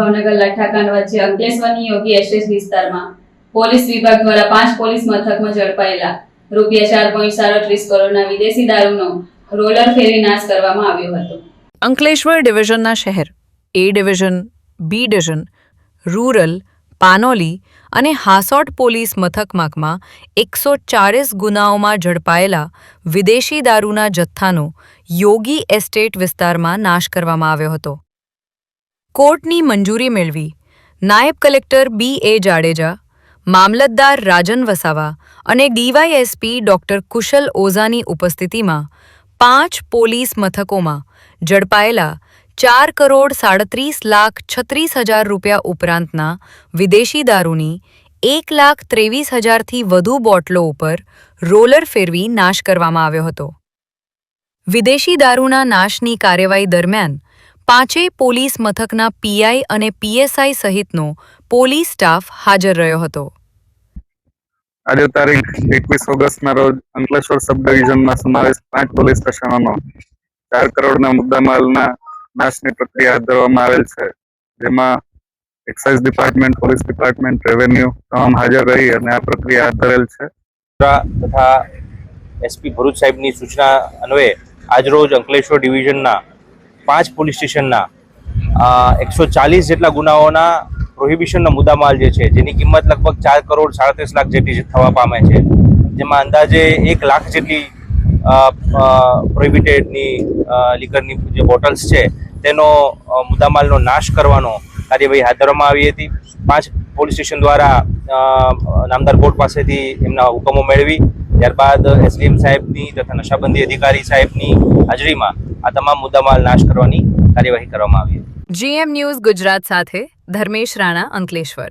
ભાવનગર લઠ્ઠાકાંડ વચ્ચે અંકલેશ્વરની યોગી એસ્ટેટ વિસ્તારમાં પોલીસ વિભાગ દ્વારા 5 પોલીસ મથકમાં ઝડપાયેલા ₹4.37 કરોડના વિદેશી દારૂનો રોલર ફેરવી નાશ કરવામાં આવ્યો હતો। અંકલેશ્વર ડિવિઝનના શહેર A division, B division, rural, Panoli અને હાસોટ પોલીસ મથકમાં 140 ગુનાઓમાં ઝડપાયેલા વિદેશી દારૂના જથ્થાનો યોગી એસ્ટેટ વિસ્તારમાં નાશ કરવામાં આવ્યો હતો। કોર્ટની મંજૂરી મેળવી નાયબ કલેક્ટર B.A. જાડેજા, મામલતદાર રાજન વસાવા અને ડીવાયએસપી ડોક્ટર કુશલ ઓઝાની ઉપસ્થિતિમાં 5 પોલીસ મથકોમાં ઝડપાયેલા ₹4,37,36,000 ઉપરાંતના વિદેશી દારૂની 1,23,000થી વધુ બોટલો ઉપર રોલર ફેરવી નાશ કરવામાં આવ્યો હતો। વિદેશી દારૂના નાશની કાર્યવાહી દરમિયાન 5 પોલીસ મથકના પીઆઈ અને પીએસઆઈ સહિતનો પોલીસ સ્ટાફ હાજર રહ્યો હતો। આજે તારીખ 21 ઓગસ્ટના રોજ અંકલેશ્વર સબ ડિવિઝનમાં સમાવેશ 5 પોલીસ સ્ટેશનોનો 4 કરોડના મુદ્દામાલના નાશની પ્રક્રિયા હાથ ધરવામાં આવેલ છે, જેમાં excise department, police department, revenue તમામ હાજર રહી અને આ પ્રક્રિયા હાથ ધરેલ છે। તથા એસપી ભરૂચ સાહેબની સૂચના અન્વયે આજરોજ અંકલેશ્વર ડિવિઝનના 5 પોલીસ સ્ટેશનના 140 જેટલા ગુનાઓના પ્રોહિબિશનનો મુદ્દામાલ જે છે, જેની કિંમત લગભગ 4,37 લાખ જેટલી થવા પામે છે, જેમાં અંદાજે 1 લાખ જેટલી પ્રોહિબિટેડની લીકરની જે બોટલ્સ છે તેનો મુદ્દામાલનો નાશ કરવાનો કાર્યવાહી હાથ ધરવામાં આવી હતી। 5 પોલીસ સ્ટેશન દ્વારા નામદાર કોર્ટ પાસેથી એમના હુકમો મેળવી ત્યારબાદ એસડીએમ સાહેબની તથા નશાબંધી અધિકારી સાહેબની હાજરીમાં આ તમામ મુદ્દામાલ નાશ કરવાની કાર્યવાહી કરવામાં આવી હતી। GM ન્યૂઝ ગુજરાત સાથે ધર્મેશ રાણા, અંકલેશ્વર।